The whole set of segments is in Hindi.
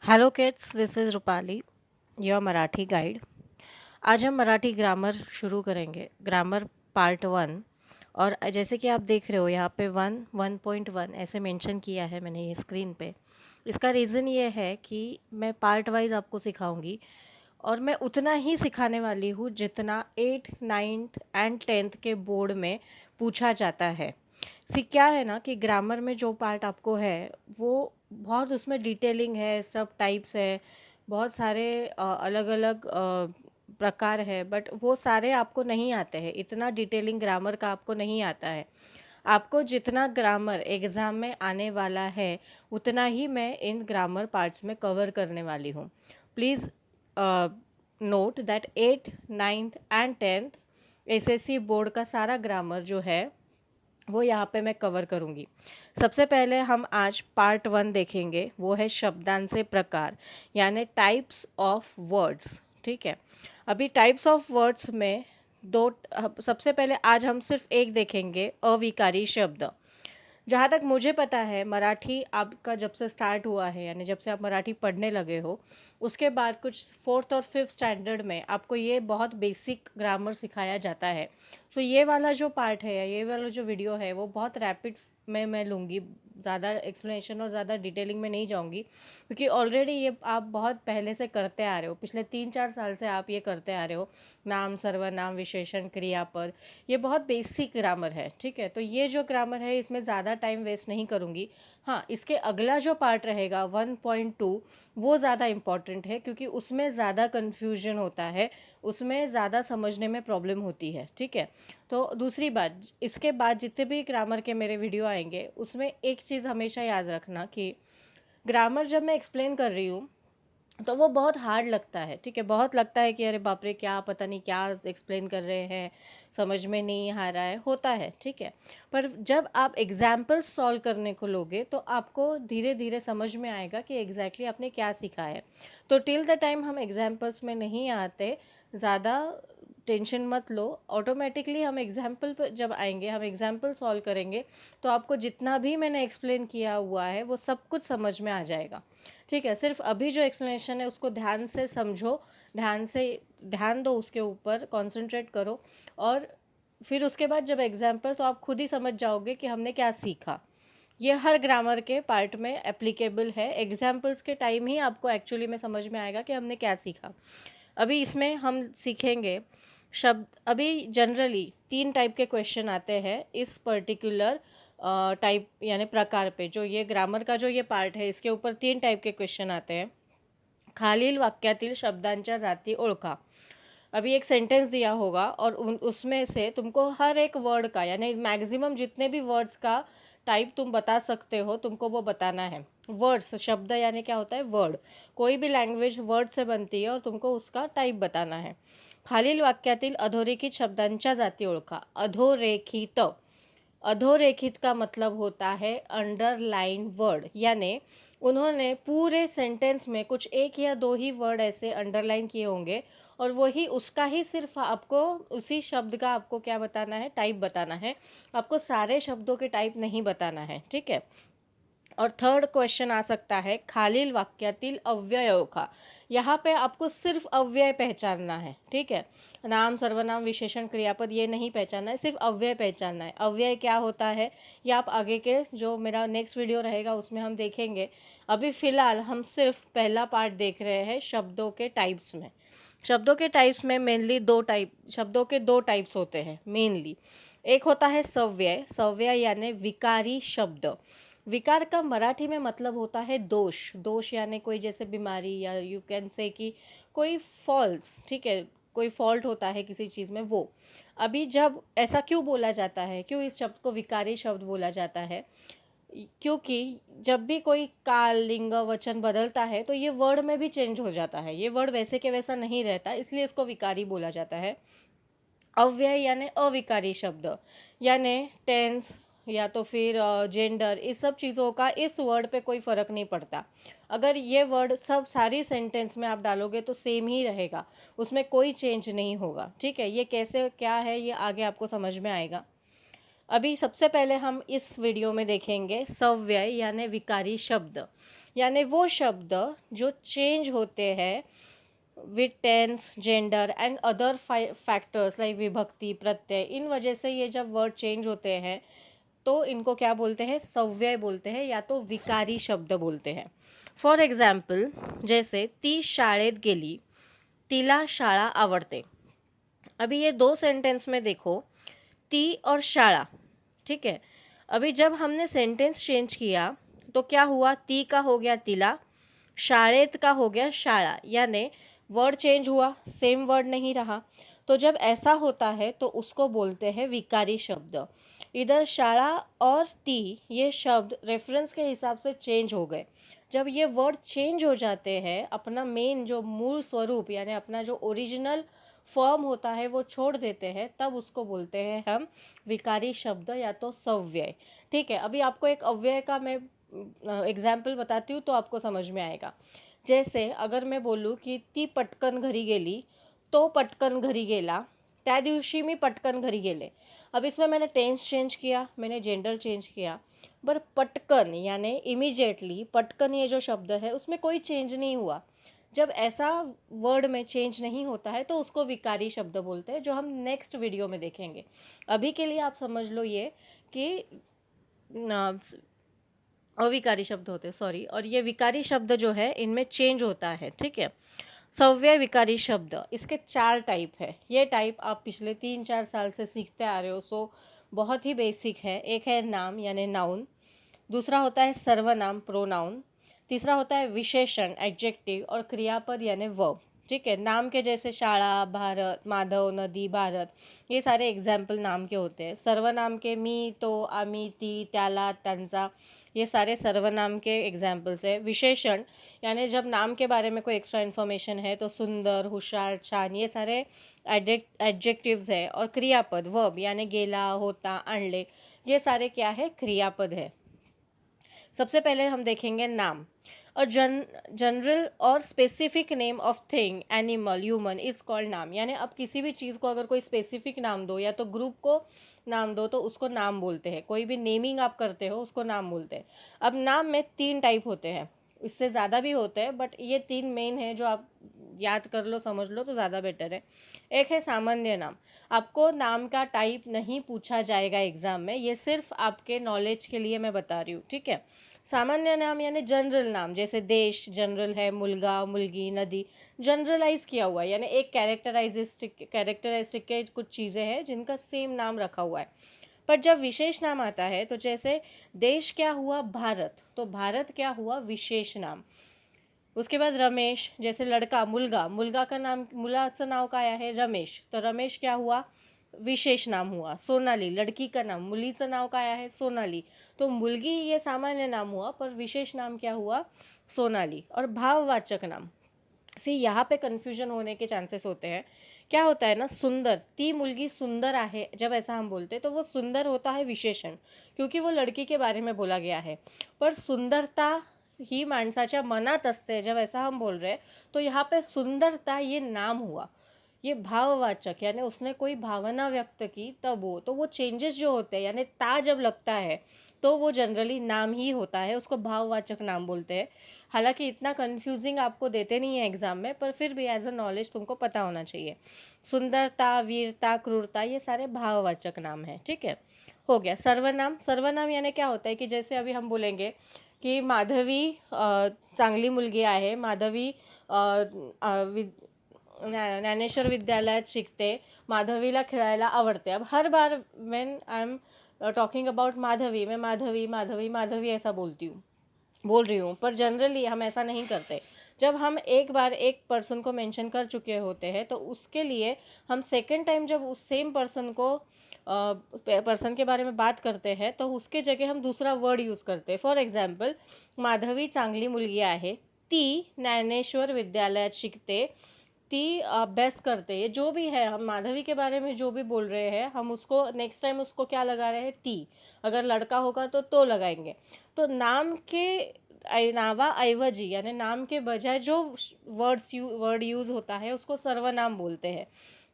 Hello kids, this is Rupali, your Marathi guide. आज हम मराठी ग्रामर शुरू करेंगे, ग्रामर पार्ट वन। और जैसे कि आप देख रहे हो यहाँ पे 1.1 ऐसे मेंशन किया है मैंने ये स्क्रीन पे। इसका रीज़न ये है कि मैं पार्ट वाइज आपको सिखाऊंगी और मैं उतना ही सिखाने वाली हूँ जितना 8th 9th एंड 10th के बोर्ड में पूछा जाता है। क्या है ना कि ग्रामर में जो पार्ट आपको है वो बहुत उसमें डिटेलिंग है, सब टाइप्स है, बहुत सारे अलग अलग प्रकार है, बट वो सारे आपको नहीं आते हैं। इतना डिटेलिंग ग्रामर का आपको नहीं आता है। आपको जितना ग्रामर एग्ज़ाम में आने वाला है उतना ही मैं इन ग्रामर पार्ट्स में कवर करने वाली हूँ। Please note that 8th 9th and 10th SSC board का सारा ग्रामर जो है वो यहाँ पे मैं कवर करूँगी। सबसे पहले हम आज पार्ट वन देखेंगे, वो है शब्दांचे प्रकार, यानी टाइप्स ऑफ वर्ड्स। ठीक है, अभी टाइप्स ऑफ वर्ड्स में दो, सबसे पहले आज हम सिर्फ एक देखेंगे, अविकारी शब्द। जहाँ तक मुझे पता है मराठी आपका जब से स्टार्ट हुआ है, यानी जब से आप मराठी पढ़ने लगे हो, उसके बाद कुछ फोर्थ और फिफ्थ स्टैंडर्ड में आपको ये बहुत बेसिक ग्रामर सिखाया जाता है। सो ये वाला जो पार्ट है, ये वाला जो वीडियो है, वो बहुत रैपिड में मैं लूँगी, ज़्यादा एक्सप्लेनेशन और ज़्यादा डिटेलिंग में नहीं जाऊँगी, क्योंकि ऑलरेडी ये आप बहुत पहले से करते आ रहे हो, पिछले 3-4 साल से आप ये करते आ रहे हो। नाम, सर्वनाम, विशेषण, क्रियापद, ये बहुत बेसिक ग्रामर है। ठीक है, तो ये जो ग्रामर है इसमें ज़्यादा टाइम वेस्ट नहीं करूँगी। हाँ, इसके अगला जो पार्ट रहेगा 1.2, वो ज़्यादा इम्पॉर्टेंट है, क्योंकि उसमें ज़्यादा कन्फ्यूजन होता है, उसमें ज़्यादा समझने में प्रॉब्लम होती है। ठीक है, तो दूसरी बात, इसके बाद जितने भी ग्रामर के मेरे वीडियो आएंगे उसमें एक चीज़ हमेशा याद रखना कि ग्रामर जब मैं एक्सप्लेन कर रही हूँ तो वो बहुत हार्ड लगता है। ठीक है, बहुत लगता है कि अरे बाप रे, क्या पता नहीं क्या एक्सप्लेन कर रहे हैं, समझ में नहीं आ रहा है, होता है। ठीक है, पर जब आप एग्जाम्पल्स सॉल्व करने को लोगे तो आपको धीरे धीरे समझ में आएगा कि एग्जैक्टली आपने क्या सीखा है। तो टिल द टाइम हम एग्जाम्पल्स में नहीं आते, ज़्यादा टेंशन मत लो। ऑटोमेटिकली हम एग्जाम्पल पर जब आएंगे, हम एग्जाम्पल सॉल्व करेंगे, तो आपको जितना भी मैंने एक्सप्लेन किया हुआ है वो सब कुछ समझ में आ जाएगा। ठीक है, सिर्फ अभी जो एक्सप्लेनेशन है उसको ध्यान से समझो, ध्यान से ध्यान दो, उसके ऊपर कंसंट्रेट करो, और फिर उसके बाद जब एग्जाम्पल, तो आप खुद ही समझ जाओगे कि हमने क्या सीखा। ये हर ग्रामर के पार्ट में एप्लीकेबल है। एग्जाम्पल्स के टाइम ही आपको एक्चुअली में समझ में आएगा कि हमने क्या सीखा। अभी इसमें हम सीखेंगे शब्द। अभी जनरली 3 टाइप के क्वेश्चन आते हैं इस पर्टिकुलर टाइप यानी प्रकार पे। जो ये ग्रामर का जो ये पार्ट है, इसके ऊपर 3 टाइप के क्वेश्चन आते हैं। खालील वाक्यातील शब्दांच्या जाती ओळखा। अभी एक सेंटेंस दिया होगा और उसमें से तुमको हर एक वर्ड का, यानी मैक्सिमम जितने भी वर्ड्स का टाइप तुम बता सकते हो, तुमको वो बताना है। वर्ड्स, शब्द यानी क्या होता है, वर्ड। कोई भी लैंग्वेज वर्ड से बनती है और तुमको उसका टाइप बताना है। खालील वाक्यातील अधोरेखित शब्दांच्या जाती ओळखा। अधोरेखित, अधोरेखित का मतलब होता है अंडरलाइन वर्ड, यानी उन्होंने पूरे सेंटेंस में कुछ एक या दो ही वर्ड ऐसे अंडरलाइन किए होंगे, और वही उसका ही सिर्फ आपको, उसी शब्द का आपको क्या बताना है, टाइप बताना है। आपको सारे शब्दों के टाइप नहीं बताना है। ठीक है, और थर्ड क्वेश्चन आ सकता है खालील वाक्यातील अव्यय ओळखा। यहाँ पे आपको सिर्फ अव्यय पहचानना है। ठीक है, नाम, सर्वनाम, विशेषण, क्रियापद ये नहीं पहचानना है, सिर्फ अव्यय पहचानना है। अव्यय क्या होता है ये आप आगे के जो मेरा नेक्स्ट वीडियो रहेगा उसमें हम देखेंगे। अभी फ़िलहाल हम सिर्फ पहला पार्ट देख रहे हैं शब्दों के टाइप्स में। शब्दों के टाइप्स में मेनली शब्दों के दो टाइप्स होते हैं मेनली। एक होता है सव्यय। सव्यय यानी विकारी शब्द। विकार का मराठी में मतलब होता है दोष। दोष यानी कोई जैसे बीमारी, या यू कैन से कि कोई फॉल्स। ठीक है, कोई फॉल्ट होता है किसी चीज़ में, वो। अभी जब ऐसा क्यों बोला जाता है, क्यों इस शब्द को विकारी शब्द बोला जाता है, क्योंकि जब भी कोई काल, लिंग, वचन बदलता है तो ये वर्ड में भी चेंज हो जाता है, ये वर्ड वैसे के वैसा नहीं रहता, इसलिए इसको विकारी बोला जाता है। अव्यय यानी अविकारी शब्द, यानी टेंस या तो फिर जेंडर, इस सब चीज़ों का इस वर्ड पे कोई फ़र्क नहीं पड़ता। अगर ये वर्ड सब सारी सेंटेंस में आप डालोगे तो सेम ही रहेगा, उसमें कोई चेंज नहीं होगा। ठीक है, ये कैसे क्या है ये आगे आपको समझ में आएगा। अभी सबसे पहले हम इस वीडियो में देखेंगे सव्यय यानी विकारी शब्द। यानी वो शब्द जो चेंज होते हैं with tense, gender and other factors like विभक्ति, प्रत्यय, इन वजह से ये जब वर्ड चेंज होते हैं तो इनको क्या बोलते हैं, सव्यय बोलते हैं या तो विकारी शब्द बोलते हैं। फॉर एग्जाम्पल, जैसे ती शाळेत गेली, तिला शाळा आवडते। अभी ये दो सेंटेंस में देखो, ती और शाळा, ठीक है। अभी जब हमने सेंटेंस चेंज किया तो क्या हुआ, ती का हो गया तिला, शाळेत का हो गया शाळा, यानी वर्ड चेंज हुआ, सेम वर्ड नहीं रहा। तो जब ऐसा होता है तो उसको बोलते हैं विकारी शब्द। इधर शाळा और ती ये शब्द रेफरेंस के हिसाब से चेंज हो गए। जब ये वर्ड चेंज हो जाते हैं, अपना मेन जो मूल स्वरूप यानी अपना जो ओरिजिनल फॉर्म होता है वो छोड़ देते हैं, तब उसको बोलते हैं हम विकारी शब्द या तो सव्यय। ठीक है, अभी आपको एक अव्यय का मैं एग्जाम्पल बताती हूँ तो आपको समझ में आएगा। जैसे अगर मैं बोलूँ की ती पटकन घरी गेली, तो पटकन घरी गेला, त्या दिवशी मी पटकन घरी गेले। अब इसमें मैंने टेंस चेंज किया, मैंने जेंडर चेंज किया, पर पटकन यानी इमीडिएटली, पटकन ये जो शब्द है उसमें कोई चेंज नहीं हुआ। जब ऐसा वर्ड में चेंज नहीं होता है तो उसको विकारी शब्द बोलते हैं, जो हम नेक्स्ट वीडियो में देखेंगे। अभी के लिए आप समझ लो ये कि अविकारी शब्द होते हैं, सॉरी, और ये विकारी शब्द जो है इनमें चेंज होता है। ठीक है, सव्यय विकारी शब्द, इसके 4 टाइप है। ये टाइप आप पिछले 3-4 साल से सीखते आ रहे हो, सो बहुत ही बेसिक है। एक है नाम यानी नाउन, दूसरा होता है सर्वनाम प्रोनाउन, तीसरा होता है विशेषण एडजेक्टिव और क्रियापद यानी वर्ब। ठीक है, नाम के जैसे शाळा, भारत, माधव, नदी, भारत, ये सारे एग्जाम्पल नाम के होते हैं। सर्वनाम के मी, तो, आम्ही, ती, त्याला, त्यांचा, ये सारे सर्वनाम के एग्जाम्पल्स है। विशेषण यानी जब नाम के बारे में कोई एक्स्ट्रा इन्फॉर्मेशन है तो सुंदर, होशियार, छान, ये सारे एडजेक्टिव्स है। और क्रियापद वर्ब यानी गेला, होता, आणले, ये सारे क्या है, क्रियापद है। सबसे पहले हम देखेंगे नाम। और जनरल और specific name of thing, animal, human is called नाम। यानी अब किसी भी चीज़ को अगर कोई स्पेसिफिक नाम दो या तो ग्रुप को नाम दो तो उसको नाम बोलते हैं। कोई भी नेमिंग आप करते हो उसको नाम बोलते हैं। अब नाम में 3 टाइप होते हैं, इससे ज़्यादा भी होते हैं, बट ये 3 मेन है जो आप याद कर लो, समझ लो तो ज़्यादा बेटर है। एक है सामान्य नाम, आपको नाम का टाइप नहीं पूछा जाएगा एग्जाम में, ये सिर्फ आपके नॉलेज के लिए मैं बता रही हूँ। ठीक है, सामान्य नाम यानी जनरल नाम, जैसे देश जनरल है, मुलगा, मुलगी, नदी, जनरलाइज किया हुआ है, यानी एक कैरेक्टरिस्टिक के कुछ चीज़ें हैं जिनका सेम नाम रखा हुआ है। पर जब विशेष नाम आता है तो जैसे देश क्या हुआ, भारत, तो भारत क्या हुआ, विशेष नाम। उसके बाद रमेश, जैसे लड़का, मुलगा, मुलगा का नाम, मुलाचं नाव काय आहे, रमेश, तो रमेश क्या हुआ, विशेष नाम हुआ। सोनाली, लड़की का नाम, मुलीचं नाव काय आहे, सोनाली, तो मुलगी ये सामान्य नाम हुआ, पर विशेष नाम क्या हुआ, सोनाली। और भाववाचक नाम से यहाँ पे कन्फ्यूजन होने के चांसेस होते हैं। क्या होता है ना, सुंदर, ती मुलगी सुंदर आहे, जब ऐसा हम बोलते हैं तो वो सुंदर होता है विशेषण, क्योंकि वो लड़की के बारे में बोला गया है। पर सुंदरता ही माणसाच्या मनात असते, जब ऐसा हम बोल रहे हैं तो यहाँ पे सुंदरता ये नाम हुआ, ये भाववाचक यानी उसने कोई भावना व्यक्त की तब वो, तो वो चेंजेस जो होते हैं यानी ता जब लगता है तो वो जनरली नाम ही होता है, उसको भाववाचक नाम बोलते हैं। हालांकि इतना कंफ्यूजिंग आपको देते नहीं है एग्जाम में, पर फिर भी एज अ नॉलेज तुमको पता होना चाहिए। सुंदरता, वीरता, क्रूरता, ये सारे भाववाचक नाम हैं। ठीक है, हो गया सर्वनाम। सर्वनाम यानी क्या होता है कि जैसे अभी हम बोलेंगे की माधवी चांगली मुलगी आहे, माधवी ज्ञानेश्वर विद्यालयात शिकते, माधवीला खेळायला आवडते। अब हर बार when I am talking about Madhavi, मैं माधवी माधवी माधवी ऐसा बोल रही हूँ, पर जनरली हम ऐसा नहीं करते। जब हम एक बार एक पर्सन को मेंशन कर चुके होते हैं तो उसके लिए हम सेकंड टाइम जब उस सेम पर्सन को पर्सन के बारे में बात करते हैं तो उसके जगह हम दूसरा वर्ड यूज़ करते हैं। फॉर एग्जाम्पल, माधवी चांगली मुलगी आहे, ती ज्ञानेश्वर विद्यालयात शिकते, ती अभ्यास करते, ये जो भी है हम माधवी के बारे में जो भी बोल रहे हैं हम उसको नेक्स्ट टाइम उसको क्या लगा रहे हैं, ती। अगर लड़का होगा तो लगाएंगे। तो नाम के नावाऐवजी यानी नाम के बजाय जो वर्ड यूज होता है उसको सर्वनाम बोलते हैं।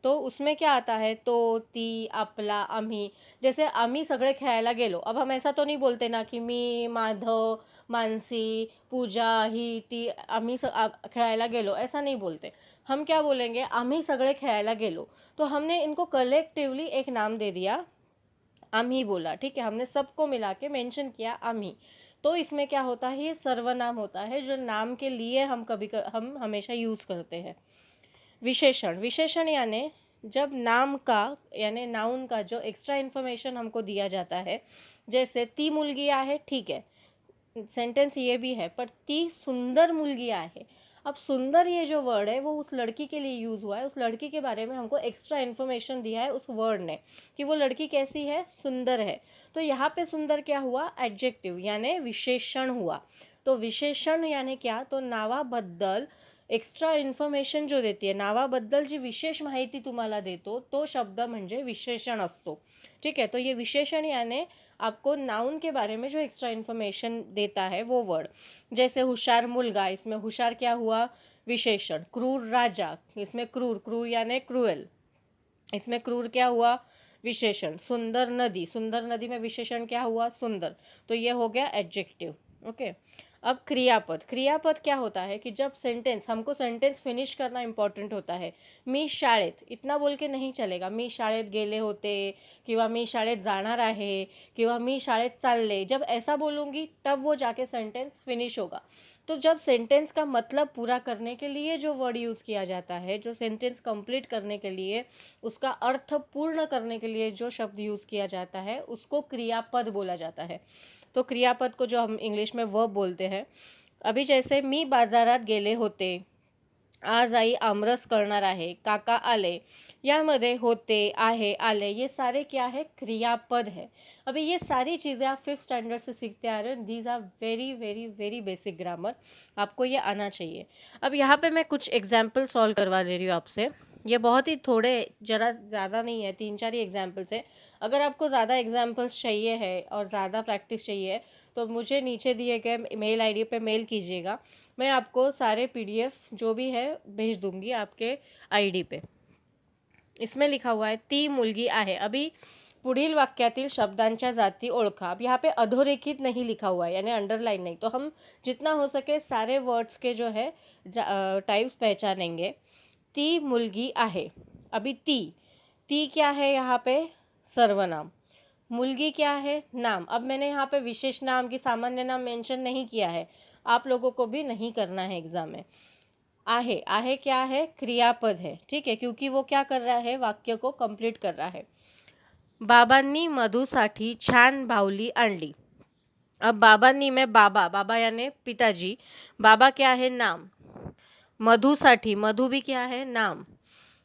तो उसमें क्या आता है, तो, ती, आपला, आम्ही। जैसे आम्ही सगळे खेळायला गेलो, अब हम ऐसा तो नहीं बोलते ना कि मी, माधव, मानसी, पूजा, ही, ती, आम्ही खेळायला गेलो ऐसा नहीं बोलते। हम क्या बोलेंगे, आम्ही सगळे खेळायला गेलो। तो हमने इनको कलेक्टिवली एक नाम दे दिया, आम्ही बोला, ठीक है, हमने सबको मिला के मेंशन किया आम्ही। तो इसमें क्या होता है, ये सर्वनाम होता है जो नाम के लिए हम हमेशा यूज करते हैं। विशेषण, विशेषण यानी जब नाम का यानी नाउन का जो एक्स्ट्रा इन्फॉर्मेशन हमको दिया जाता है, जैसे ती मुलगी आहे, ठीक है, सेंटेंस ये भी है, पर ती सुंदर मुलगी आहे। अब सुंदर ये जो वर्ड है वो उस लड़की के लिए यूज हुआ है, उस लड़की के बारे में हमको एक्स्ट्रा इन्फॉर्मेशन दिया है उस वर्ड ने कि वो लड़की कैसी है, सुंदर है। तो यहाँ पे सुंदर क्या हुआ, एडजेक्टिव यानी विशेषण हुआ। तो विशेषण यानी क्या, तो नावाबद्दल एक्स्ट्रा इन्फॉर्मेशन जो देते आहे, नावाबद्दल जी विशेष माहिती तुम्हाला देतो तो शब्द म्हणजे विशेषण असतो, ठीक है। तो ये विशेषण यानी आपको नाउन के बारे में जो एक्स्ट्रा इन्फॉर्मेशन देता है वो वर्ड। जैसे होशियार मुलगा, इसमें होशियार क्या हुआ, विशेषण। क्रूर राजा, इसमें क्रूर, क्रूर यानी क्रूएल, इसमें क्रूर क्या हुआ, विशेषण। सुंदर नदी, सुंदर नदी में विशेषण क्या हुआ, सुंदर। तो ये हो गया एडजेक्टिव, ओके। अब क्रियापद, क्रियापद क्या होता है कि जब सेंटेंस, हमको सेंटेंस फिनिश करना इंपॉर्टेंट होता है। मी शाळेत, इतना बोल के नहीं चलेगा, मी शाळेत गेले होते, किंवा मी शाळेत जाणार आहे, किंवा मी शाळेत चालले, जब ऐसा बोलूंगी तब वो जाके सेंटेंस फिनिश होगा। तो जब सेंटेंस का मतलब पूरा करने के लिए जो वर्ड यूज़ किया जाता है, जो सेंटेंस कंप्लीट करने के लिए, उसका अर्थ पूर्ण करने के लिए जो शब्द यूज़ किया जाता है उसको क्रियापद बोला जाता है। तो क्रियापद को जो हम इंग्लिश में वर्ब बोलते हैं। अभी जैसे मी बाजारात गेले होते, आज आई आमरस करणार आहे, काका आले, यामध्ये होते, आहे, आले, ये सारे क्या है, क्रियापद है। अभी ये सारी चीज़ें आप 5th स्टैंडर्ड से सीखते आ रहे हो, these are very very very basic grammar, आपको ये आना चाहिए। अब यहाँ पे मैं कुछ एग्जाम्पल सॉल्व करवा ले रही हूँ आपसे। ये बहुत ही थोड़े, जरा ज़्यादा नहीं है, 3-4 ही एग्जाम्पल्स है। अगर आपको ज़्यादा एग्जाम्पल्स चाहिए है और ज़्यादा प्रैक्टिस चाहिए तो मुझे नीचे दिए गए मेल आईडी पे मेल कीजिएगा, मैं आपको सारे पीडीएफ जो भी है भेज दूंगी आपके आईडी पे। इसमें लिखा हुआ है ती मुलगी आहे। अभी पुढील वाक्यातील शब्दांच्या जाती ओळखा। अब यहाँ पे अधोरेखित नहीं लिखा हुआ है यानी अंडरलाइन नहीं, तो हम जितना हो सके सारे वर्ड्स के जो है टाइप्स पहचानेंगे। ती मुलगी आहे, अभी ती, ती क्या है यहाँ पे, सर्वनाम। मुलगी क्या है, नाम। अब मैंने यहाँ पे विशेष नाम की सामान्य नाम मेंशन नहीं किया है, आप लोगों को भी नहीं करना है एग्जाम में। आहे, आहे क्या है, क्रियापद है, ठीक है, क्योंकि वो क्या कर रहा है, वाक्य को कंप्लीट कर रहा है। बाबांनी मधुसाठी छान बाहुली आणली। अब बाबांनी में बाबा, बाबा यानी पिताजी, बाबा क्या है, नाम। मधुसाठी, मधु भी क्या है, नाम।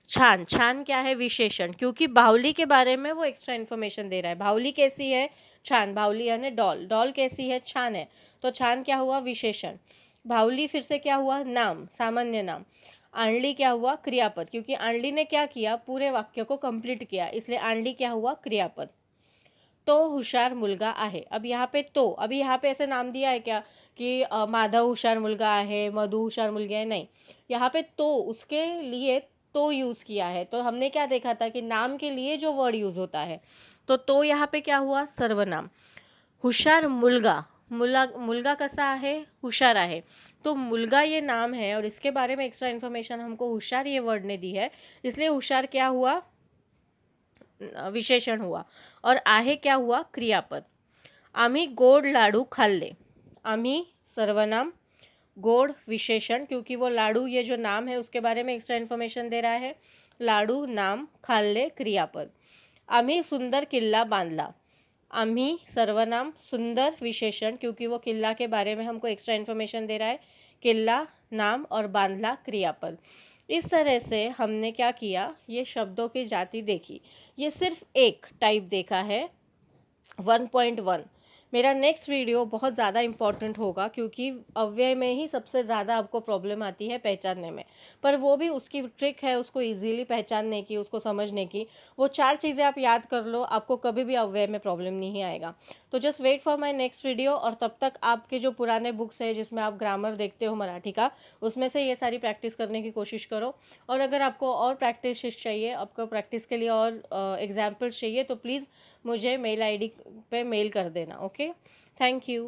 छान, छान क्या है, विशेषण, क्योंकि बाहुली के बारे में वो एक्स्ट्रा इन्फॉर्मेशन दे रहा है। बाहुली कैसी है, छान, बाहुली यानी डॉल, डॉल कैसी है, छान है, तो छान क्या हुआ, विशेषण। बाहुली फिर से क्या हुआ, नाम, सामान्य नाम। आणली क्या हुआ, क्रियापद, क्योंकि आणली ने क्या किया, पूरे वाक्य को कंप्लीट किया, इसलिए आणली क्या हुआ, क्रियापद। तो हुशार मुलगा आहे। अब यहाँ पे तो, अभी यहाँ पे ऐसे नाम दिया है क्या कि माधव हुशार मुलगा आहे, मधु हुशार मुलगी है, नहीं। यहाँ पे तो, उसके लिए तो यूज़ किया है। तो हमने क्या देखा था कि नाम के लिए जो वर्ड यूज़ होता है, तो यहाँ पे क्या हुआ, सर्वनाम। हुशार मुलगा, मुलगा कसा आहे, हुशार आहे। तो मुलगा ये नाम है और इसके बारे में एक्स्ट्रा इन्फॉर्मेशन हमको हुशार ये वर्ड ने दी है, इसलिए हुशार क्या हुआ, विशेषण हुआ। और आहे क्या हुआ, क्रियापद। आम्ही गोड लाडू खाल्ले, आम्ही सर्वनाम, गोड विशेषण, क्योंकि वो लाडू ये जो नाम है उसके बारे में एक्स्ट्रा इन्फॉर्मेशन दे रहा है। लाडू नाम, खाल्ले क्रियापद। आम्ही सुंदर किल्ला बांधला, आम्ही सर्वनाम, सुंदर विशेषण, क्योंकि वो किल्ला के बारे में हमको एक्स्ट्रा इन्फॉर्मेशन दे रहा है। किल्ला नाम और बांधला क्रियापद। इस तरह से हमने क्या किया, ये शब्दों की जाति देखी। ये सिर्फ एक टाइप देखा है, 1.1। मेरा नेक्स्ट वीडियो बहुत ज़्यादा इम्पॉर्टेंट होगा क्योंकि अव्यय में ही सबसे ज़्यादा आपको प्रॉब्लम आती है पहचानने में, पर वो भी उसकी ट्रिक है उसको इजीली पहचानने की, उसको समझने की। वो 4 चीज़ें आप याद कर लो, आपको कभी भी अव्यय में प्रॉब्लम नहीं आएगा। तो just wait for my next video, और तब तक आपके जो पुराने बुक्स है जिसमें आप ग्रामर देखते हो मराठी का, उसमें से ये सारी प्रैक्टिस करने की कोशिश करो। और अगर आपको और प्रैक्टिस चाहिए, आपको प्रैक्टिस के लिए और एग्जाम्पल्स चाहिए, तो प्लीज़ मुझे मेल आईडी पे मेल कर देना, ओके। Thank you.